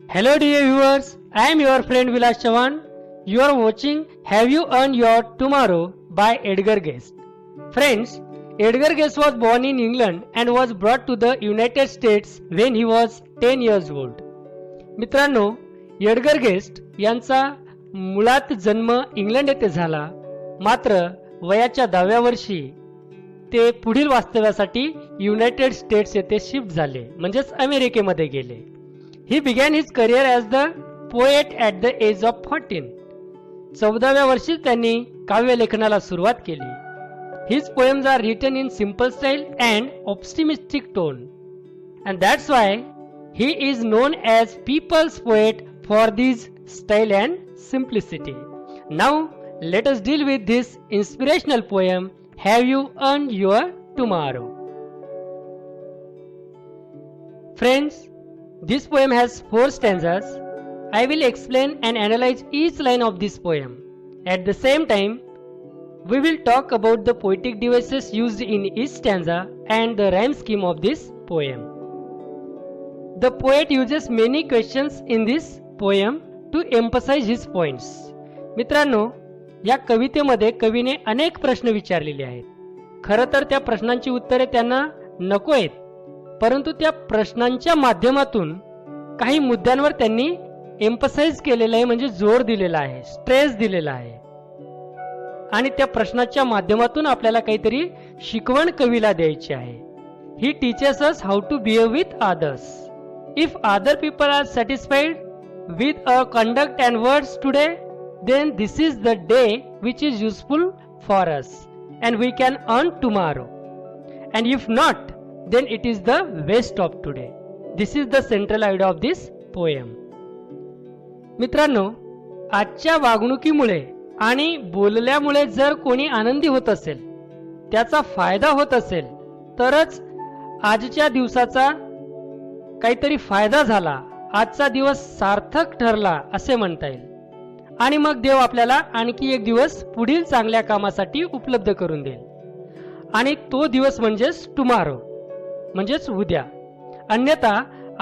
Hello dear viewers, I am your friend Vilas Chavan. You are watching Have You Earned Your Tomorrow by Edgar Guest. Friends, Edgar Guest was born in England and was brought to the United States when he was 10 years old. मित्रांनो, Edgar guest यांचा मुळात जन्म England येथे झाला, मात्र वयाच्या 10व्या वर्षी ते पुढील वास्तव्यासाठी युनायटेड स्टेट्स येथे शिफ्ट झाले, म्हणजेच अमेरिकेमध्ये गेले. He began his career as the poet at the age of 14. 14व्या वर्षी त्यांनी काव्यलेखनाला सुरुवात केली. His poems are written in simple style and optimistic tone, and that's why he is known as people's poet for this style and simplicity. Now let us deal with this inspirational poem, Have You Earned Your Tomorrow? Friends, this poem has 4 stanzas. I will explain and analyze each line of this poem. At the same time, we will talk about the poetic devices used in each stanza and the rhyme scheme of this poem. The poet uses many questions in this poem to emphasize his points. मित्रांनो, या कवितेमध्ये कवीने अनेक प्रश्न विचारलेले आहेत. खरं तर त्या प्रश्नांची उत्तरे त्यांना नको आहेत, परंतु त्या प्रश्नांच्या माध्यमातून काही मुद्द्यांवर त्यांनी एम्फसाइज केलेलं आहे, म्हणजे जोर दिलेला आहे, स्ट्रेस दिलेला आहे, आणि त्या प्रश्नाच्या माध्यमातून आपल्याला काहीतरी शिकवण कवीला द्यायची आहे. He teaches us how to behave with others. If other people are satisfied with a conduct and words today, then this is the day which is useful for us and we can earn tomorrow, and if not, then it is the waste of today. This is the central idea of this poem. मित्रांनो, आजच्या वागणुकीमुळे आणि बोलल्यामुळे जर कोणी आनंदी होत असेल, त्याचा फायदा होत असेल, तरच आजच्या दिवसाचा काहीतरी फायदा झाला, आजचा दिवस सार्थक ठरला असे म्हणता येईल, आणि मग देव आपल्याला आणखी एक दिवस पुढील चांगल्या कामासाठी उपलब्ध करून देईल, आणि तो दिवस म्हणजेच टुमारो, म्हणजेच उद्या. अन्यथा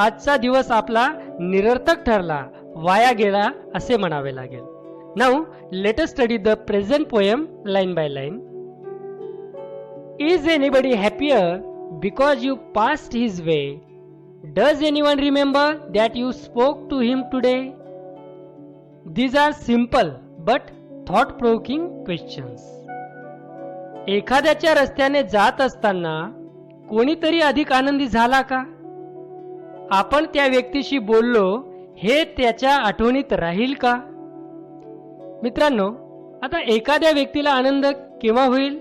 आजचा दिवस आपला निरर्थक ठरला, वाया गेला असे म्हणावे लागेल. Now let us study the present poem line by line. Is anybody happier because you passed his way? Does anyone remember that you spoke to him today? These are simple but thought-provoking questions. एखाद्याच्या रस्त्याने जात असताना कोणीतरी अधिक आनंदी झाला का? आपण त्या व्यक्तीशी बोललो हे त्याच्या आठवणीत राहील का? मित्रांनो, आता एखाद्या व्यक्तीला आनंद केव्हा होईल?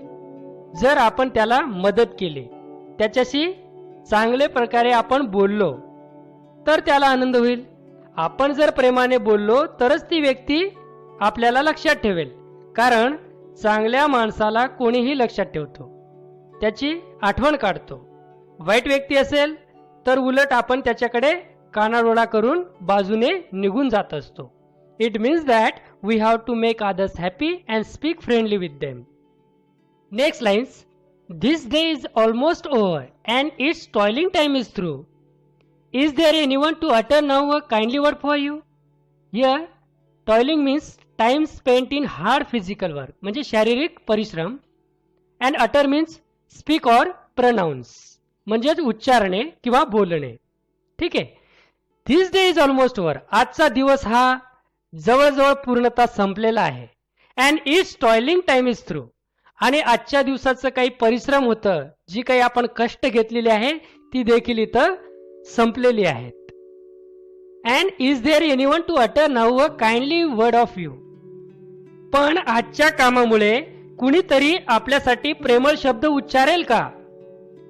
जर आपण त्याला मदत केली, त्याच्याशी चांगल्या प्रकारे आपण बोललो, तर त्याला आनंद होईल. आपण जर प्रेमाने बोललो तरच ती व्यक्ती आपल्याला लक्षात ठेवेल, कारण चांगल्या माणसाला कोणीही लक्षात ठेवतो, त्याची आठवण काढतो. वाईट व्यक्ती असेल तर उलट आपण त्याच्याकडे कानाडोळा करून बाजूने निघून जात असतो. It means that we have to make others happy and speak friendly with them. Next lines. This day is almost over and its toiling time is through. Is there anyone to utter now a kindly word for you? Here, toiling means time spent in hard physical work, म्हणजे शारीरिक परिश्रम, and utter means speak or pronounce, म्हणजेच उच्चारणे किंवा बोलणे. ठीक आहे. This day is almost over. आजचा दिवस हा जवळजवळ पूर्णतः संपलेला आहे. And its toiling time is through. आणि आजच्या दिवसाचं काही परिश्रम होतं, जी काही आपण कष्ट घेतलेली आहे ती देखील इथं संपलेली आहेत. And is there anyone to utter now a kindly word of you. पण आजच्या कामामुळे कुणीतरी आपल्यासाठी प्रेमळ शब्द उच्चारेल का?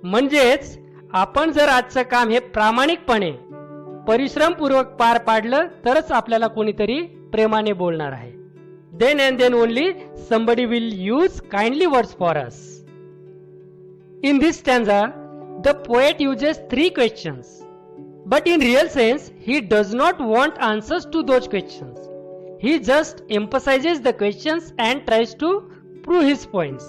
म्हणजेच आपण जर आजचं काम हे प्रामाणिकपणे परिश्रमपूर्वक पार पाडलं तरच आपल्याला कोणीतरी प्रेमाने बोलणार आहे. Then and then only somebody will use kindly words for us. In this stanza, the poet uses 3 questions. But in real sense, he does not want answers to those questions. He just emphasizes the questions and tries to prove his points.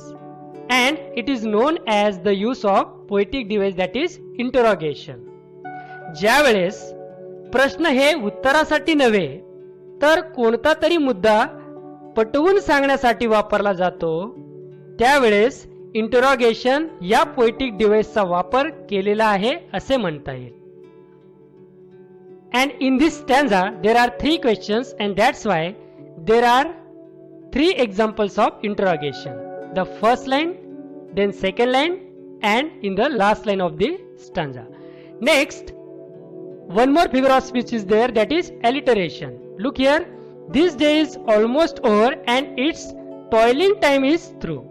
and it is known as the use of poetic device, that is interrogation. ज्यावेळेस प्रश्न हे उत्तरासाठी नव्हे तर कोणता तरी मुद्दा पटवून सांगण्यासाठी वापरला जातो, त्यावेळेस इंटरोगेशन या पोएटिक डिव्हाइसचा वापर केलेला आहे असे म्हणता येईल. And in this stanza there are 3 questions, and that's why there are 3 examples of interrogation. The first line, then second line, and in the last line of the stanza. Next, one more figure of speech is there, that is alliteration. Look here, this day is almost over and its toiling time is through.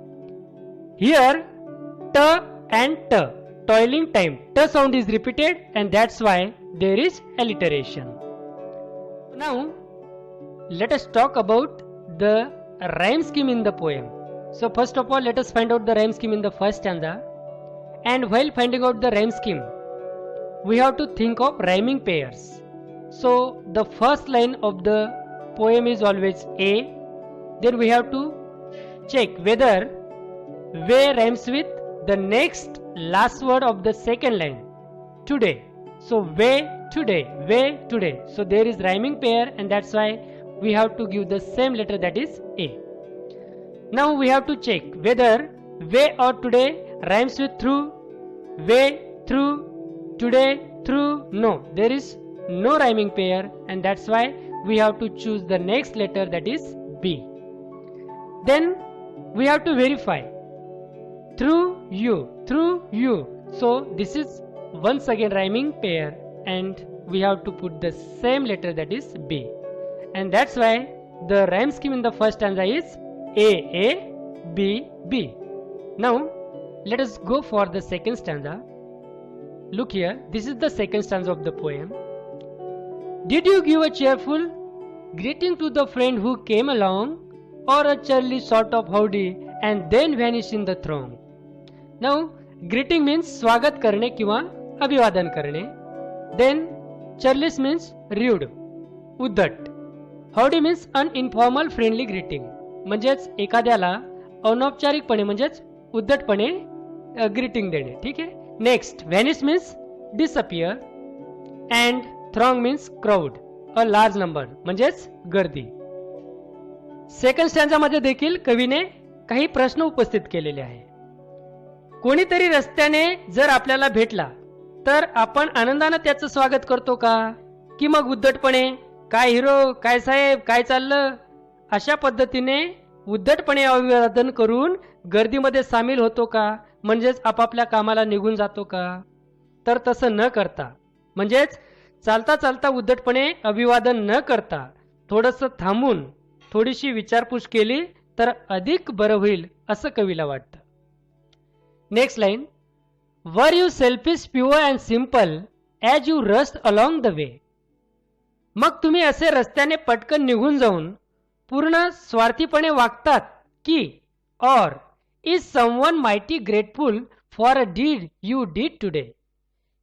Here t and t, toiling time, t sound is repeated, and that's why there is alliteration. Now let us talk about the rhyme scheme in the poem. So first of all, let us find out the rhyme scheme in the first stanza, and while finding out the rhyme scheme we have to think of rhyming pairs. So the first line of the poem is always A, then we have to check whether way rhymes with the next last word of the second line, today. So way today, way today. So there is rhyming pair, and that's why we have to give the same letter, that is A. Now we have to check whether way or today rhymes with through, way through, today through. No, there is no rhyming pair, and that's why we have to choose the next letter, that is B. Then we have to verify through you, through you. So this is once again rhyming pair, and we have to put the same letter, that is B, and that's why the rhyme scheme in the first stanza is A A B B. Now let us go for the second stanza. Look here, this is the second stanza of the poem. Did you give a cheerful greeting to the friend who came along, or a churlish sort of howdy and then vanish in the throng? Now greeting means स्वागत करणे किंवा अभिवादन करणे. Then churlish means rude, उद्धट. Howdy means uninformal friendly greeting, म्हणजेच एखाद्याला अनौपचारिकपणे म्हणजेच उद्धटपणे ग्रीटिंग देणे. ठीक आहे. Next, vanish means disappear, and throng means crowd, a large number, म्हणजेच गर्दी. सेकंड स्टँजा मध्ये देखील कवीने काही प्रश्न उपस्थित केलेले आहे. कोणीतरी रस्त्याने जर आपल्याला भेटला तर आपण आनंदाने त्याचं स्वागत करतो का, की मग उद्धटपणे काय हिरो, काय साहेब, काय चाललं, अशा पद्धतीने उद्धटपणे अभिवादन करून गर्दीमध्ये सामील होतो का, म्हणजेच आपापल्या कामाला निघून जातो का? तर तसं न करता, म्हणजेच चालता चालता उद्धटपणे अभिवादन न करता थोडंसं थांबून थोडीशी विचारपूस केली तर अधिक बरं होईल असं कवीला वाटतं. Next line, were you selfish pure and simple as you rust along the way. मग तुम्ही असे रस्त्याने पटकन निघून जाऊन पूर्ण स्वार्थीपणे वागतात की, or is someone mighty grateful for a deed you did today,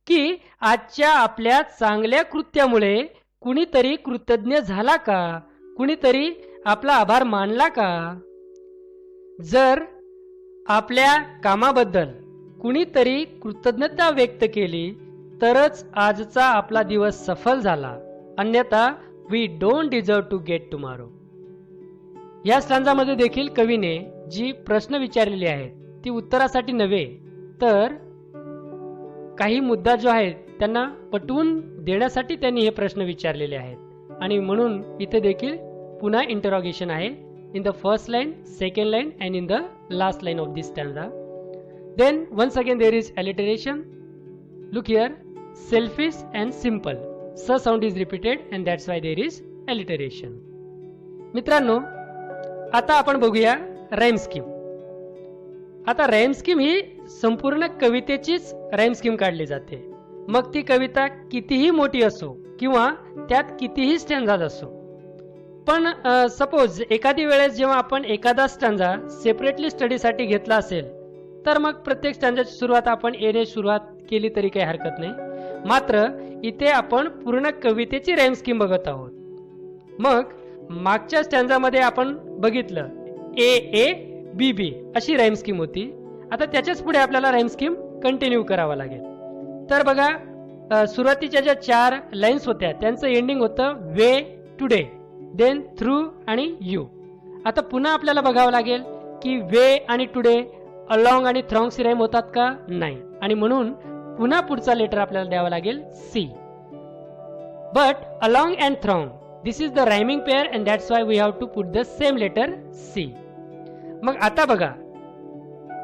की आजच्या आपल्या चांगल्या कृत्यामुळे कुणीतरी कृतज्ञ झाला का, कुणीतरी आपला आभार मानला का? जर आपल्या कामाबद्दल कुणीतरी कृतज्ञता व्यक्त केली तरच आजचा आपला दिवस सफल झाला, अन्यथा we don't deserve to get tomorrow. या स्टांजामध्ये देखील कवीने जी प्रश्न विचारलेले आहेत ती उत्तरासाठी नव्हे तर काही मुद्दा जो आहे त्यांना पटवून देण्यासाठी त्यांनी हे प्रश्न विचारलेले आहेत, आणि म्हणून इथे देखील पुन्हा इंटरोगेशन आहे in the first line, second line, and in the last line of this stanza. Then once again there is alliteration. Look here, selfish and simple, s sound is repeated, and that's why there is alliteration. मित्रांनो, आता आपण बघूया rhyme scheme. आता rhyme scheme ही संपूर्ण कवितेचीच rhyme scheme काढली जाते, मग ती कविता कितीही मोठी असो किंवा त्यात कितीही स्टँजाज असो. पण सपोज एखादी वेळेस जेव्हा आपण एखादा स्टँजा सेपरेटली स्टडीसाठी घेतला असेल तर मग प्रत्येक स्टँजाची सुरुवात आपण एने सुरुवात केली तरी काही हरकत नाही. मात्र इथे आपण पूर्ण कवितेची राईम स्कीम बघत आहोत. मग मागच्या स्टँजामध्ये आपण बघितलं ए ए बी बी अशी राईम स्कीम होती, आता त्याच्याच पुढे आपल्याला राईम स्कीम कंटिन्यू करावा लागेल. तर बघा सुरुवातीच्या ज्या 4 लाईन्स होत्या त्यांचं एंडिंग होतं वे टुडे, देन थ्रू आणि यू. आता पुन्हा आपल्याला बघावं लागेल की वे आणि टुडे अलॉंग आणि थ्रॉंगची राईम होतात का? नाही. आणि म्हणून पुन्हा पुढचा लेटर आपल्याला द्यावा लागेल C. But along and throng this is the rhyming pair and that's why we have to put the same letter C. मग आता बघा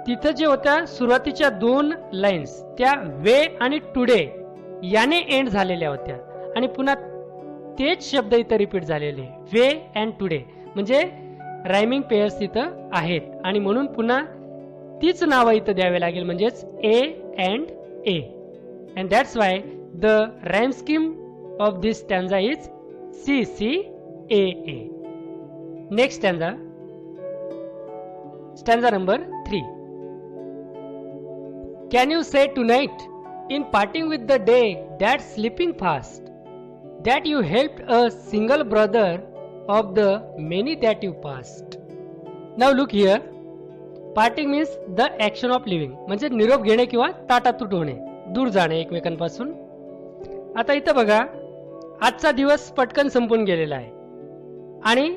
तिथं जे होत्या सुरुवातीच्या 2 लाईन्स त्या वे आणि टुडे याने एंड झालेल्या होत्या आणि पुन्हा तेच शब्द इथं रिपीट झालेले वे अँड टुडे, म्हणजे रायमिंग पेअर्स तिथं आहेत आणि म्हणून पुन्हा तीच नावं इथं द्यावे लागेल, म्हणजेच A and A. And that's why the rhyme scheme of this stanza is C C A A. Next stanza number 3. Can you say tonight, in parting with the day that's slipping fast, that you helped a single brother of the many that you passed? Now look here. Parting means the action of leaving, म्हणजे निरोप घेणे किंवा ताटातूट होणे, दूर जाणे एकमेकांपासून. आता इथं बघा आजचा दिवस पटकन संपून गेलेला आहे आणि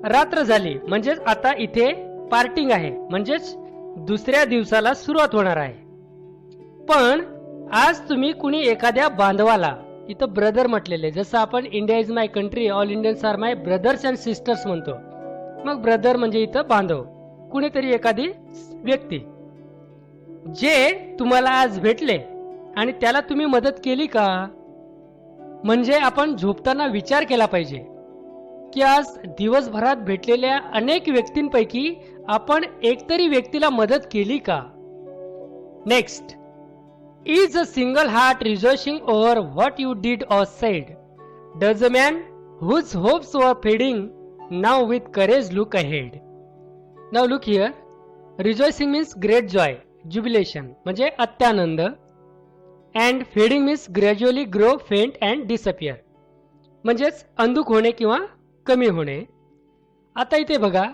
रात्र झाली, म्हणजेच आता इथे पार्टिंग आहे, म्हणजेच दुसऱ्या दिवसाला सुरुवात होणार आहे. पण आज तुम्ही कुणी एखाद्या बांधवाला, इथं ब्रदर म्हटलेले, जसं आपण India is my country, all Indians are my brothers and sisters म्हणतो. मग ब्रदर म्हणजे इथं बांधव, कुणीतरी एखादी व्यक्ती जे तुम्हाला आज भेटले आणि त्याला तुम्ही मदत केली का? म्हणजे आपण झोपताना विचार केला पाहिजे की आज दिवसभरात भेटलेल्या अनेक व्यक्तींपैकी आपण एकतरी व्यक्तीला मदत केली का? Next, is a single heart rejoicing over what you did or said? Does a man whose hopes were fading now with courage look ahead? Now look here. Rejoicing means great joy, jubilation, म्हणजे अत्यानंद. And fading means gradually grow faint and disappear, म्हणजेच अंधुक होणे किंवा कमी होणे. आता इथे बघा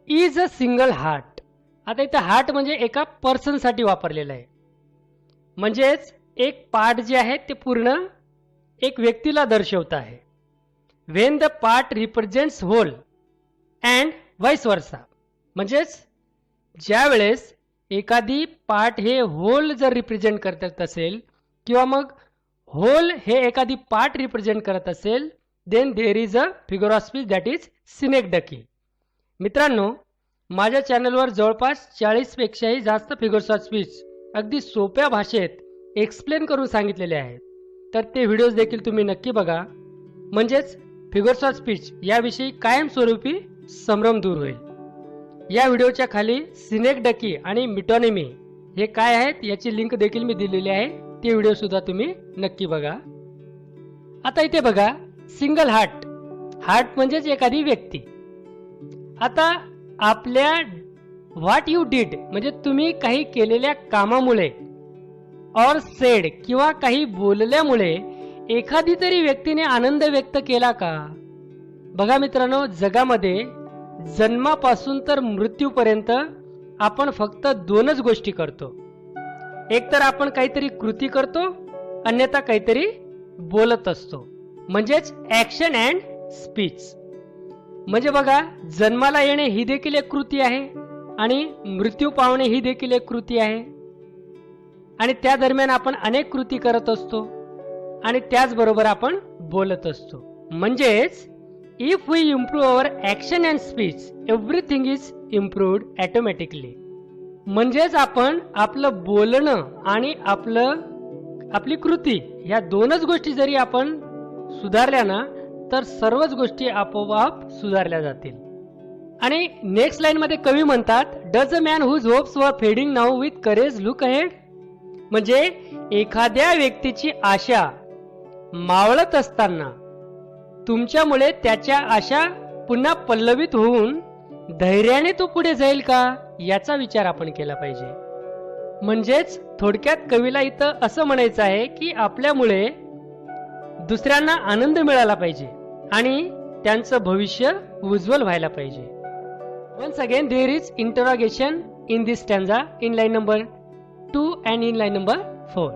is a single heart. आता इथे हार्ट म्हणजे एका पर्सन साठी वापरलेलं आहे, म्हणजेच एक पार्ट जे आहे ते पूर्ण एक व्यक्तीला दर्शवत आहे. When the part represents whole and vice versa, म्हणजेच ज्या वेळेस एखादी पार्ट हे होल जर रिप्रेझेंट करत असेल किंवा मग होल हे एखादी पार्ट रिप्रेझेंट करत असेल, then there is a figure of speech that is synecdoche. मित्रांनो, माझ्या चॅनलवर जवळपास 40 पेक्षाही जास्त फिगर्स ऑफ स्पीच अगदी सोप्या भाषेत एक्सप्लेन करून सांगितलेले आहेत. तर ते व्हिडिओज देखील तुम्ही नक्की बघा, म्हणजेच फिगर्स ऑफ स्पीच याविषयी कायमस्वरूपी संभ्रम दूर होईल. या व्हिडिओच्या खाली सिनेक्डकी आणि मिटोनिमी हे काय आहेत याची लिंक देखील मी दिलेली आहे, ते व्हिडिओ सुद्धा तुम्ही नक्की बघा. आता इथे बघा सिंगल हार्ट, हार्ट म्हणजेच एखादी व्यक्ती. आता आपल्या व्हॉट यू डिड म्हणजे तुम्ही काही केलेल्या कामामुळे, और सेड किंवा काही बोलल्यामुळे एखादी तरी व्यक्तीने आनंद व्यक्त केला का? बघा मित्रांनो, जगामध्ये जन्मापासून तर मृत्यूपर्यंत आपण फक्त 2च गोष्टी करतो. एक तर आपण काहीतरी कृती करतो, अन्यथा काहीतरी बोलत असतो, म्हणजेच ऍक्शन अँड स्पीच. म्हणजे बघा, जन्माला येणे ही देखील एक कृती आहे आणि मृत्यू पावणे ही देखील एक कृती आहे, आणि त्या दरम्यान आपण अनेक कृती करत असतो आणि त्याचबरोबर आपण बोलत असतो. म्हणजेच if we improve our action and speech everything is improved automatically. म्हणजेच आपण आपलं बोलणं आणि आपली कृती ह्या 2च गोष्टी जरी आपण सुधारल्या ना, तर सर्वच गोष्टी आपोआप सुधारल्या जातील. आणि नेक्स्ट लाईन मध्ये कवी म्हणतात, does a man whose hopes were fading now with courage look ahead. म्हणजे एखाद्या व्यक्तीची आशा मावळत असताना तुमच्यामुळे त्याच्या आशा पुन्हा पल्लवित होऊन धैर्याने तो पुढे जाईल का, याचा विचार आपण केला पाहिजे. म्हणजेच थोडक्यात कवीला इथं असं म्हणायचं आहे की आपल्यामुळे दुसऱ्यांना आनंद मिळाला पाहिजे आणि त्यांचं भविष्य उज्ज्वल व्हायला पाहिजे. Once again there is interrogation in this stanza in line number 2 and in line number 4.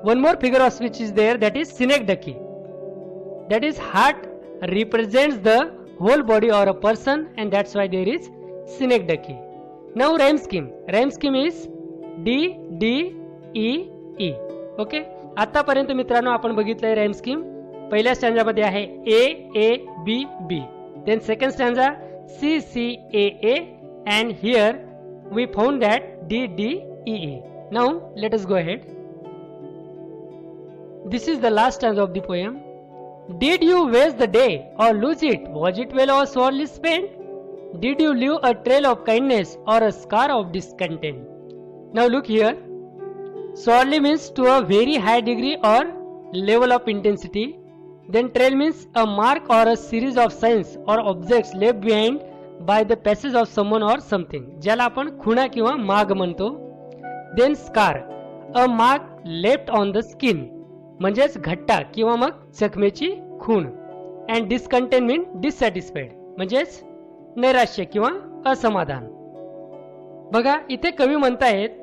One more figure of speech is there, that is synecdoche. That is, heart represents the whole body or a person, and that's why there is synecdoche. Now rhyme scheme. Rhyme scheme is D D E E. Okay, आतापर्यंत मित्रांनो आपण बघितलंय rhyme scheme. पहिल्या stanza मध्ये आहे A A B B, then second stanza C C A A, and here we found that D D E E. Now let us go ahead. This is the last stanza of the poem. Did you waste the day or lose it? Was it well or sorely spent? Did you leave a trail of kindness or a scar of discontent? Now look here. Sorely means to a very high degree or level of intensity. Then trail means a mark or a series of signs or objects left behind by the passage of someone or something, ज्याला आपण खुणा किंवा माग म्हणतो. Then scar, a mark left on the skin, म्हणजेच घट्टा किंवा मग जखमेची खूण. And discontent mean dissatisfied, म्हणजेच नैराश्य किंवा असमाधान. बघा, इथे कवी म्हणतायत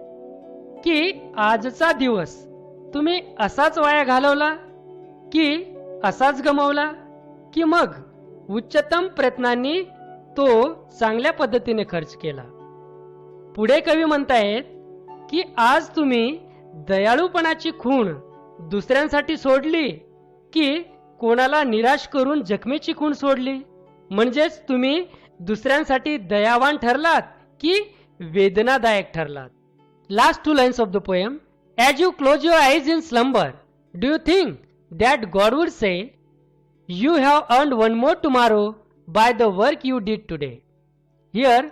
की आजचा दिवस तुम्ही असाच वाया घालवला, की असाच गमावला, की मग उच्चतम प्रयत्नांनी तो चांगल्या पद्धतीने खर्च केला. पुढे कवी म्हणतायत की आज तुम्ही दयाळूपणाची खूण दुसऱ्यांसाठी सोडली, की कोणाला निराश करून जखमेची खूण सोडली. म्हणजेच तुम्ही दुसऱ्यांसाठी दयावान ठरलात की वेदनादायक ठरलात. Last two lines of the poem. As you close your eyes in slumber, do you think that God would say, you have earned one more tomorrow by the work you did today? Here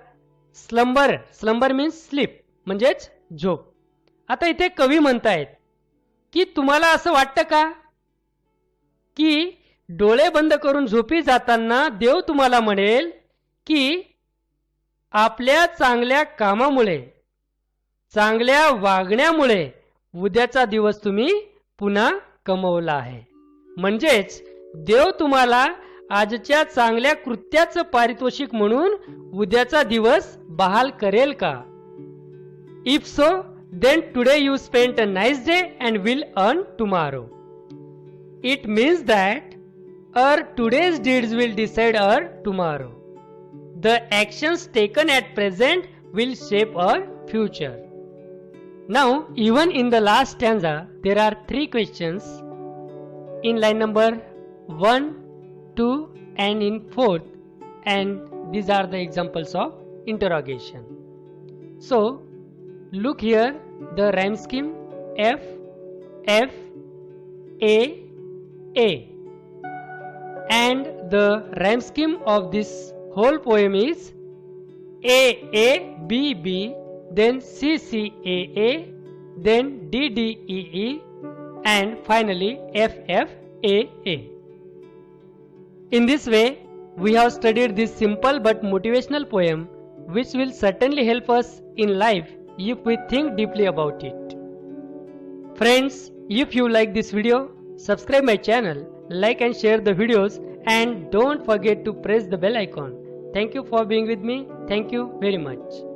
slumber means sleep, म्हणजेच झोप. आता इथे कवी म्हणतायत की तुम्हाला असं वाटतं का की डोळे बंद करून झोपी जाताना देव तुम्हाला म्हणेल की आपल्या चांगल्या कामामुळे, चांगल्या वागण्यामुळे उद्याचा दिवस तुम्ही पुन्हा कमवला आहे. म्हणजेच देव तुम्हाला आजच्या चांगल्या कृत्याचं पारितोषिक म्हणून उद्याचा दिवस बहाल करेल का? If so, then today you spent a nice day and will earn tomorrow. It means that our today's deeds will decide our tomorrow. The actions taken at present will shape our future. Now, even in the last stanza, there are 3 questions in line number 1, 2 and in 4th, and these are the examples of interrogation. So, look here, the rhyme scheme F, F, A, A, and the rhyme scheme of this whole poem is A, A, B, B, then C, C, A, A, then D, D, E, E, and finally F, F, A, A. In this way, we have studied this simple but motivational poem, which will certainly help us in life if we think deeply about it. Friends, if you like this video, subscribe my channel, like and share the videos, and don't forget to press the bell icon. Thank you for being with me. Thank you very much.